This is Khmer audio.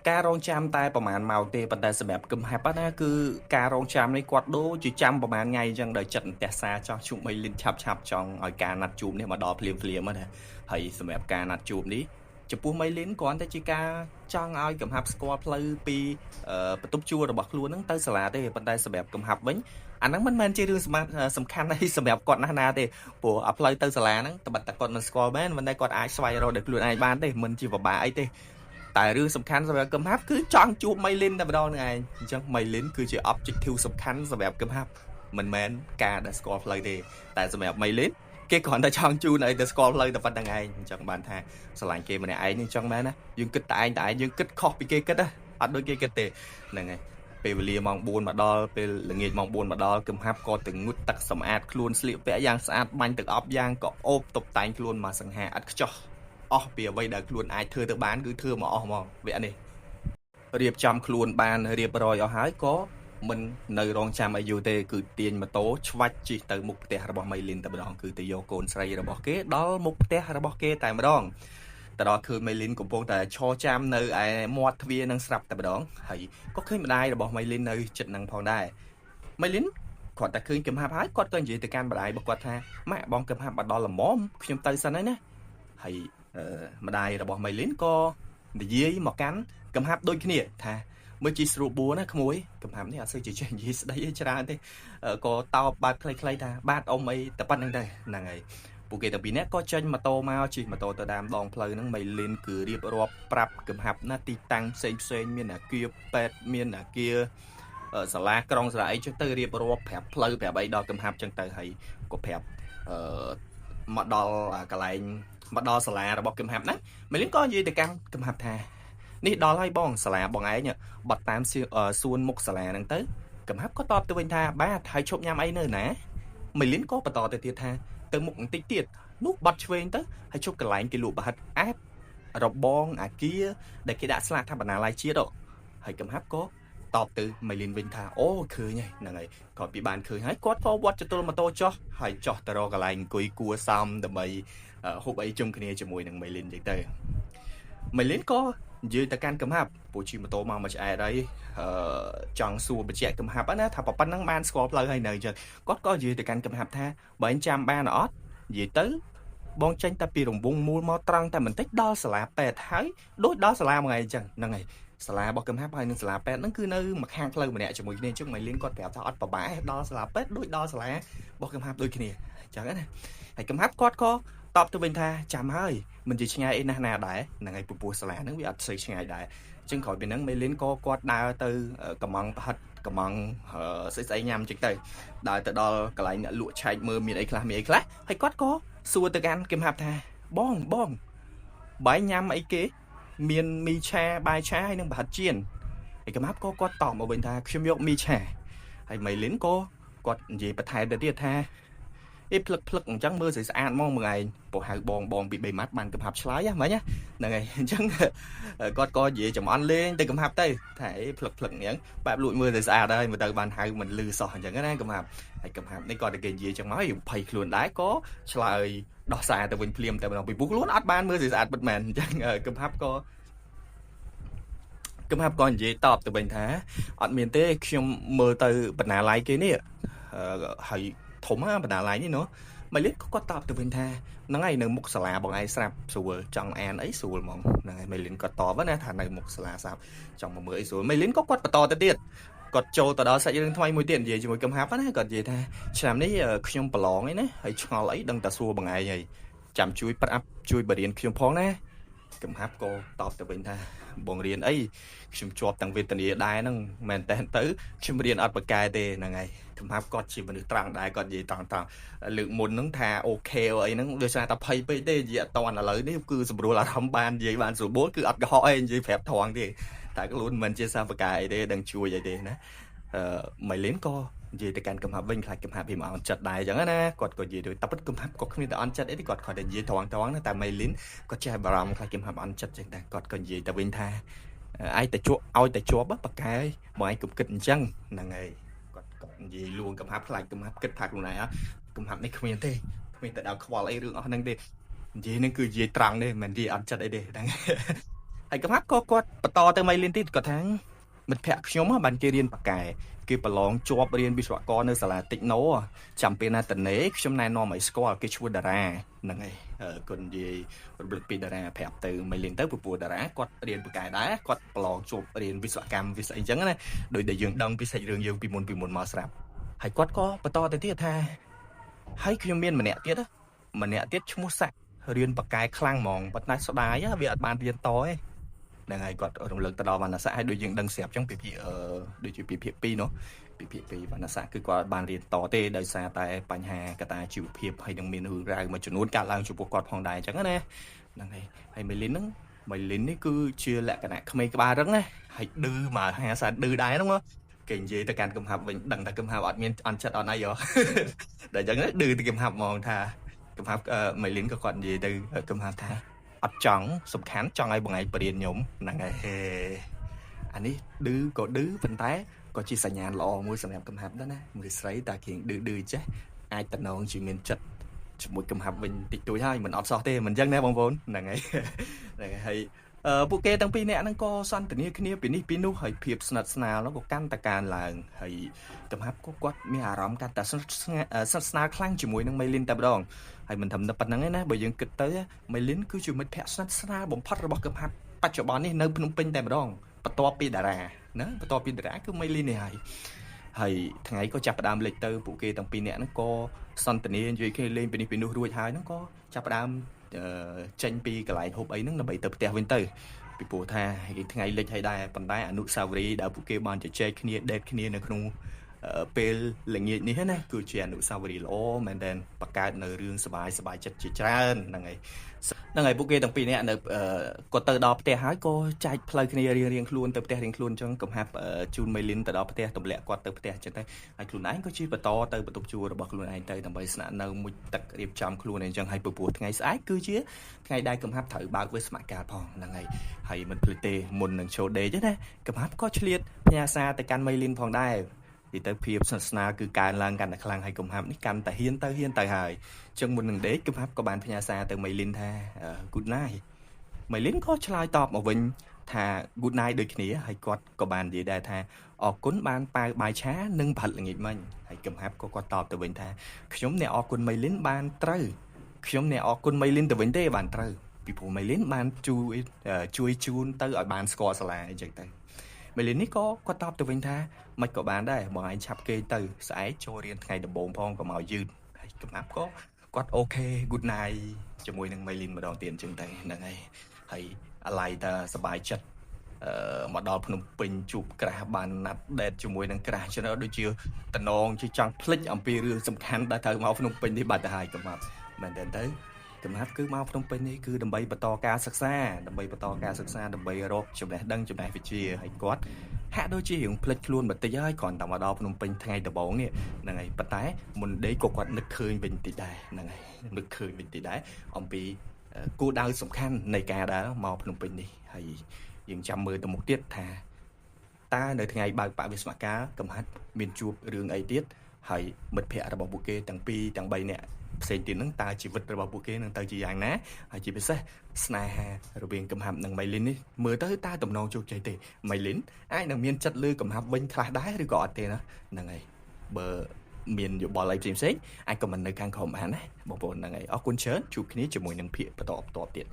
ការរងចាំតែប្រហែលម៉ោងទេប៉ុន្តែសម្រាប់គឹមហាប់ណាគឺការរងចាំនេះគាត់ដូចជាចាំប្រហែលថ្ងៃអញ្ចឹងដោយចិត្តផ្ទះសារចង់ជួបមីលីនឆាប់ចង់ឲ្យការណាត់ជួបនេះមកដល់ភ្លាមណាហើយសម្រាប់ការណាត់ជួបនេះចំពោះមីលីនគ្រាន់តែជាការចង់ឲ្យគឹមហាប់ស្គាល់ផ្លូវពីបន្ទប់ជួលរបស់ខ្លួនហ្នឹងទៅសាលាទេប៉ុន្តែសម្រាប់គឹមហាប់វិញអាហ្នឹងមិនមែនជារឿងសំខាន់អីសម្រាប់គាត់ណាទេព្រោះអាផ្លូវទៅសាលាហ្នឹងតែគាត់មិនស្គាល់មែនប៉ុន្តែគាត់អាចស្វែងរកដោយខ្លួនឯងបានទេមិនជាពិបាកអីទេតែរឿងសំខាន់សម្រាប់គឹមហាប់គឺចង់ជួបមីលីនតែម្ដងហ្នឹងឯងអញ្ចឹងមីលីនគឺជា objective សំខាន់សម្រាប់គឹមហាប់មិនមែនការដែលស្គាល់ផ្លូវទេតែសម្រាប់មីលីនគេគ្រាន់តែចង់ជូនឲ្យទៅស្គាល់ផ្លូវតែប៉ុណ្្នឹងឯងអញ្ចឹងបានថាស្រឡាញ់គេម្នាក់ឯងអញ្ចឹងមែនណាយើងគិតតែឯងយើងគិតខុសពីគេគិតណាអត់ដូចគេគិតទេហ្នឹងហើយពេលវេលាម៉ោង4មកដល់ពេលល្ងាចម៉ោង4មកដល់គឹមហាប់ក៏ទៅងូតទឹកសម្អាតខ្លួនស្លៀកពាក់យ៉ាងស្អាតបាញ់ទឹកអប់យ៉ាងក៏អូបតុបតែងខ្លួនមកសង្ហាឥតខ្ចោះអស់ពីអ្វីដែលខ្លួនអាចធ្វើទៅបានគឺធ្វើមកអស់ហ្មងវគ្គនេះរៀបចំខ្លួនបានរៀបរយអស់ហើយក៏មិននៅរងចាំឲ្យយូរទេគឺទាញម៉ូតូឆ្វាច់ជិះទៅមុខផ្ទះរបស់មីលីនតែម្ដងគឺទៅយកកូនស្រីរបស់គេដល់មុខផ្ទះរបស់គេតែម្ដងទៅដល់ឃើញមីលីនកំពុងតែឈរចាំនៅឯមាត់ទ្វារនឹងស្រាប់តែម្ដងហើយក៏ឃើញម្ដាយរបស់មីលីននៅចិត្តនឹងផងដែរមីលីនគាត់តែឃើញគឹមហាប់ហើយគាត់ក៏និយាយទៅកាន់ម្ដាយរបស់គាត់ថាម៉ាក់បងគឹមហាប់មកដល់ល្មមខ្ញុំទៅសិនហើយណាហើយម្ដាយរបស់មីលីនក៏និយាយមកកាន់គឹមហាប់ដូចគ្នាថាមើលជីស្រួលបួរណាក្មួយគឹមហាប់នេះអត់សូវចេះនិយាយស្ដីអីច្រើនទេក៏តបបាទខ្លីៗថាបាទអ៊ំអីតែប៉ុណ្្នឹងដែរហ្នឹងហើយពួកគេទាំងពីរនាក់ក៏ចេញម៉ូតូមកជិះម៉ូតូទៅតាមដងផ្លូវហ្នឹងមីលីនគឺរៀបរាប់ប្រាប់គឹមហាប់ណាទីតាំងផ្សេងមានអាគារពេទ្យមានអាគារសាលាក្រុងសាលាអីចឹងទៅរៀបរាប់ប្រាប់ផ្លូវប្រាប់អីដល់គឹមហាប់ចឹងទៅហើយក៏ប្រាប់មកដល់កន្លែងមកដល់សាលារបស់គឹមហាប់ហ្នឹងមីលីនក៏និយាយទៅកាន់គឹមហាប់ថានេះដល់ហើយបងសាលាបងឯងបត់តាមសួនមុខសាលាហ្នឹងទៅគឹមហាប់ក៏តបទៅវិញថាបាទហើយឈប់ញ៉ាំអីនៅណាមីលីនក៏បន្តទៅទៀតថាទៅមុខបន្តិចទៀតនោះបត់ឆ្វេងទៅហើយជប់កន្លែងគេលក់ប្រហិតអែបរបងអាគារដែលគេដាក់ស្លាកថាបណ្ណាល័យជាតិហើយគឹមហាប់ក៏តបទៅមីលីនវិញថាអូឃើញហើយហ្នឹងហើយគាត់ពីបានឃើញហើយគាត់ក៏វត្តចតុលម៉ូតូចុះហើយចុះទៅរកកន្លែងអង្គុយគួរសមដើម្បីហូបអីជុំគ្នាជាមួយនឹងមីលីនអញ្ចឹងទៅមីលីនក៏និយាយទៅកាន់គឹមហាប់ពូជិះម៉ូតូមកឆ្អែតហើយចង់សួរបញ្ជាក់គឹមហាប់ណាថាប៉ុណ្ណឹងបានស្គាល់ផ្លូវហើយនៅអញ្ចឹងគាត់ក៏និយាយទៅកាន់គឹមហាប់ថាបើអញចាំបានអត់និយាយទៅបងចេញតែពីរង្វង់មូលមកត្រង់តែបន្តិចដល់សាលាពេទ្យហើយដូចដល់សាលាមួយថ្ងៃអញ្ចឹងហ្នឹងហើយសាលារបស់គឹមហាប់ហើយនឹងសាលាពេទ្យហ្នឹងគឺនៅមួយខាងផ្លូវម្នាក់ជាមួយគ្នាអញ្ចឹងមីលីនគាត់ប្រាប់ថាអត់ប្របាដល់សាលាពេទ្យដូចដល់សាលារបស់គឹមហាប់ដូចគ្នាអញ្ចឹងណាហើយគឹមហាប់គាត់ក៏តបទៅវិញថាចាំហើយមិនជាឆ្ងាយអីណាស់ណាដែរហ្នឹងហើយពពោះសាលាហ្នឹងវាអត់ស្អីឆ្ងាយដែរអញ្ចឹងក្រោយពីហ្នឹងមីលីនក៏គាត់ដើរទៅកំងប្រហិតកំងស្អីញ៉ាំអញ្ចឹងទៅដើរទៅដល់កន្លែងអ្នកលក់ឆែកមើលមានអីខ្លះហើយគាត់ក៏សួរទៅកាន់គឹមហាប់ថាបងបាយញ៉ាំអីគេមានមីឆាបាយឆាហើយនឹងប្រហិតចៀនហើយគឹមហាប់ក៏គាត់តបមកវិញថាខ្ញុំយកមីឆាហើយមីលីនក៏គាត់និយាយបន្ថែមទៅទៀតថាអីភ្លឹកអញ្ចឹងមើលស្អាតហ្មងមើលឯងពោះហៅបងពី3ម៉ាត់បានគឹមហាប់ឆ្លើយហ្នឹងហ្នឹងហើយអញ្ចឹងគាត់ក៏និយាយចំអន់លេងទៅគឹមហាប់ទៅថាអីភ្លឹកអញ្ចឹងបែបលួចមើលទៅស្អាតហើយមើលទៅបានហៅមិនលឺសោះអញ្ចឹងណាគឹមហាប់ហើយគឹមហាប់នេះគាត់តែគេនិយាយចឹងមកភ័យខ្លួនដែរក៏ឆ្លើយដោះសារទៅវិញភ្លាមតែម្ដងពីពួកខ្លួនអត់បានមើលស្អាតពិតមែនអញ្ចឹងគឹមហាប់ក៏និយាយតបទៅវិញថាអត់មានទេខ្ញុំមើលទៅបណ្ណាល័យគេនេះហើយធំបណ្ណាល័យនេះណូមីលីនក៏គាត់តបទៅវិញថាហ្នឹងហើយនៅមុខសាលាបងឯងស្រាប់ស្រួលចង់អានអីស្រួលហ្មងហ្នឹងហើយមីលីនក៏តបណាថានៅមុខសាលាស្រាប់ចង់មកមើលអីស្រួលមីលីនក៏គាត់បន្តទៅទៀតគាត់ចូលទៅដល់សាច់រឿងថ្មីមួយទៀតនិយាយជាមួយគឹមហាប់ណាគាត់និយាយថាឆ្នាំនេះខ្ញុំប្រឡងអីណាហើយឆ្ងល់អីដឹងតែសួរបងឯងហើយចាំជួយប្រាប់ជួយបរៀនខ្ញុំផងណាគឹមហាប់ក៏តបទៅវិញថាបងរៀនអីខ្ញុំជាប់ទាំងវេទនាដែរហ្នឹងមែនតើទៅខ្ញុំរៀនអត់បកកែទេហ្នឹងហើយគឹមហាប់គាត់ជាមនុស្សត្រង់ដែរគាត់និយាយត្រង់លើកមុនហ្នឹងថាអូខេអីហ្នឹងដោយសារតែភ័យពេកទេនិយាយអត់តឥឡូវនេះគឺស្រួលអារម្មណ៍បាននិយាយបានស្រួលបួលគឺអត់កុហកអីនិយាយប្រាប់ត្រង់ទេតែខ្លួនមិនជាសាបកកែអីទេដឹងជួយអីទេណាមីលីនក៏និយាយទៅកាន់គឹមហាប់វិញខ្លាចគឹមហាប់វាមកអន់ចិត្តដែរអញ្ចឹងណាគាត់ក៏និយាយទៅតែពិតគឹមហាប់ក៏គ្មានតែអន់ចិត្តអីទេគាត់តែនិយាយត្រង់ណាតែមីលីនគាត់ចេះបារម្ភខ្លាចគឹមហាប់អន់ចិត្តអញ្ចឹងតែគាត់ក៏និយាយទៅវិញថាឯងតែជក់ឲ្យតែជាប់បកកែបងឯងគំគិតអញ្ចឹងហ្នឹងហើយគាត់និយាយលួងគឹមហាប់ខ្លាចគឹមហាប់គិតថាខ្លួនឯងគឹមហាប់នេះគ្មានទេគ្មានតែដល់ខ្វល់អីរឿងអស់ហ្នឹងទេនិយាយហ្នឹងគឺនិយាយត្រង់ទេមិននិយាយអត់ចិត្តអីទេហ្នឹង ហើយកំហាប់ក៏គាត់បន្តទៅមីលីនទៀតគាត់ថាមិត្តភក្តិខ្ញុំបានគេរៀនប៉ាកែគេប្រឡងជាប់រៀនវិស្វករនៅសាលាតិចណូចាំពេលណាតនេខ្ញុំណែនាំឲ្យស្គាល់គេឈ្មោះតារាហ្នឹងហើយគាត់និយាយរំលឹកពីតារាប្រាប់ទៅមីលីនទៅពពួកតារាគាត់រៀនប៉ាកែដែរគាត់ប្រឡងជាប់រៀនវិស្វកម្មវិស្វអីចឹងណាដោយដែលយើងដឹងពីសាច់រឿងយើងពីមុនមកស្រាប់ហើយគាត់ក៏បន្តទៅទៀតថាហើយខ្ញុំមានម្នាក់ទៀតឈ្មោះសាក់រៀនប៉ាកែខ្លាំងហ្មងប៉ុន្តែស្ដាយវាអត់បានរៀនតទេហ្នឹងហើយគាត់រំលឹកទៅដល់វណ្ណសាក់ឲ្យដូចយើងដឹងស្រាប់ចឹងពីភាគដូចជាពីភាគ2នោះពីភាគ2វណ្ណសាក់គឺគាត់បានរៀនតទេដោយសារតែបញ្ហាកត្តាជីវភាពហើយនឹងមានរឿងរ៉ាវមួយចំនួនកើតឡើងចំពោះគាត់ផងដែរអញ្ចឹងណាហ្នឹងហើយមីលីននេះគឺជាលក្ខណៈក្មេងក្បាលរឹងណាហើយឌឺមក50ឌឺដែរហ្នឹងគេនិយាយទៅកាន់កំហាប់វិញដឹងតែកំហាប់អត់មានអន់ចិត្តអត់អីហ៎តែអញ្ចឹងឌឺទៅកំហាប់ហ្មងថាកំហាប់មីលីនក៏គាត់និយាយទៅកំហាប់ថាអត់ចង់សំខាន់ចង់ឲ្យបងឯងបរៀនខ្ញុំហ្នឹងហើយអានេះឌឺក៏ឌឺប៉ុន្តែក៏ជាសញ្ញាណល្អមួយសម្រាប់កំហាប់ដែរណាមួយស្រីតាគៀងឌឺចេះអាចតំណងជាមានចិត្តជាមួយកំហាប់វិញតិចតួចហើយមិនអត់សោះទេមិនអញ្ចឹងណាបងប្អូនហ្នឹងហើយពួកគេទាំងពីរនាក់ហ្នឹងក៏សន្ទនាគ្នាពីនេះពីនោះហើយភាពស្និទ្ធស្នាលនោះក៏កាន់តែកើនឡើងហើយកំហាប់ក៏គាត់មានអារម្មណ៍កាន់តែស្និទ្ធស្នាលខ្លាំងជាមួយនឹងមីលីនតែម្ដងហើយមិនត្រឹមតែប៉ុណ្្នឹងទេណាបើយើងគិតទៅមីលីនគឺជាមិត្តភក្តិស្និទ្ធស្នាលបំផុតរបស់កំហាប់បច្ចុប្បន្ននេះនៅភ្នំពេញតែម្ដងបន្ទាប់ពីតារាណាបន្ទាប់ពីតារាគឺមីលីននេះហើយថ្ងៃក៏ចាប់ផ្ដើមលេចទៅពួកគេទាំងពីរនាក់ហ្នឹងក៏សន្ទនានិយាយគ្នាលេងពីនេះពីនោះរួចហើយហ្នឹងក៏ចាប់ផ្ដើមចេញពីកន្លែងហូបអីហ្នឹងដើម្បីទៅផ្ទះវិញទៅពីព្រោះថាថ្ងៃលេចហើយដែរប៉ុន្តែអនុស្សាវរីយ៍ដែលពួកគេបានជជែកគ្នាដេតគ្នានៅក្នុងពេលល្ងាចនេះណាគឺជាអនុស្សាវរីយ៍ល្អមែនទែនបង្កើតនៅរឿងសប្បាយចិត្តជាច្រើនហ្នឹងហើយពួកគេទាំងពីរនាក់នៅគាត់ទៅដល់ផ្ទះហើយក៏ចែកផ្លូវគ្នារៀងខ្លួនទៅផ្ទះរៀងខ្លួនអញ្ចឹងកំហាប់ជូនមីលីនទៅដល់ផ្ទះទម្លាក់គាត់ទៅផ្ទះអញ្ចឹងទៅហើយខ្លួនឯងក៏ជិះបន្តទៅបន្ទប់ជួលរបស់ខ្លួនឯងទៅដើម្បីស្នាក់នៅមួយទឹករៀបចំខ្លួនអញ្ចឹងហើយពពោះថ្ងៃស្អែកគឺជាថ្ងៃដែលកំហាប់ត្រូវបើកវិស្សមការផងហ្នឹងហើយមិនភ្លេចទេមុននឹងចូលដេកណាកំហាប់ក៏ឆ្លៀតផ្ញើសារទៅកាន់មីលីនផងដែរទីទៅភាពស្និទ្ធស្នាលគឺកើនឡើងកាន់តែខ្លាំងហើយកំហាប់នេះកាន់តែហ៊ានទៅហើយអញ្ចឹងមុននឹងដេកកំហាប់ក៏បានផ្ញើសារទៅមីលីនថា good night មីលីនក៏ឆ្លើយតបមកវិញថា good night ដូចគ្នាហើយគាត់ក៏បាននិយាយដែរថាអរគុណបានប៉ាវបាយឆានិងប្រហិតល្ងាចមិញហើយកំហាប់ក៏គាត់តបទៅវិញថាខ្ញុំអ្នកអរគុណមីលីនបានត្រូវខ្ញុំអ្នកអរគុណមីលីនទៅវិញទេបានត្រូវពីព្រោះមីលីនបានជួយជូនទៅឲ្យបានស្គាល់សាលាអញ្ចឹងទៅមីលីននេះក៏គាត់តបទៅវិញថាមិនក៏បានដែរបងឯងឆាប់គេទៅស្អែកចូលរៀនថ្ងៃដំបូងផងកុំឲ្យយឺតហើយកំណាប់ក៏គាត់អូខេ good night ជាមួយនឹងមីលីនម្ដងទៀតអញ្ចឹងទៅហ្នឹងហើយអាឡ័យតាសប្បាយចិត្តមកដល់ភ្នំពេញជួបក្រាស់បានណាត់ដេតជាមួយនឹងក្រាស់ច្រើនដូចជាតំណងជាចង់ភ្លេចអំពីរឿងសំខាន់ដែលត្រូវមកភ្នំពេញនេះបាត់ទៅហើយកំណាប់មែនទេទៅកំណាប់គឺមកភ្នំពេញនេះគឺដើម្បីបន្តការសិក្សាដើម្បីរកចំណេះដឹងចំណេះវិជ្ជាហើយគាត់ហាក់ដូចជារឿងភ្លេចខ្លួនបន្តិចហើយគ្រាន់តែមកដល់ភ្នំពេញថ្ងៃដំបូងនេះហ្នឹងហើយប៉ុន្តែមុនដេកក៏គាត់នឹកឃើញវិញតិចដែរហ្នឹងហើយនឹកឃើញវិញតិចដែរអំពីគោលដៅសំខាន់នៃការដើរមកភ្នំពេញនេះហើយយើងចាំមើលទៅមុខទៀតថាតើនៅថ្ងៃបើកបវិស្មការកំហាត់មានជួបរឿងអីទៀតហើយមិត្តភ័ក្តិរបស់ពួកគេទាំង3នាក់ផ្សេងទៀតហ្នឹងតើជីវិតរបស់ពួកគេនឹងទៅជាយ៉ាងណាហើយជាពិសេសស្នេហារវាងកំហាប់និងមីលីននេះមើលទៅតើតំណងជោគជ័យទេមីលីនអាចនឹងមានចិត្តលើកំហាប់វិញខ្លះដែរឬក៏អត់ទេណាហ្នឹងហើយបើមានយោបល់អីផ្សេងអាចខមមិននៅខាងក្រោមបានណាបងប្អូនហ្នឹងហើយអរគុណច្រើនជួបគ្នាជាមួយនឹងភាគបន្តទៀត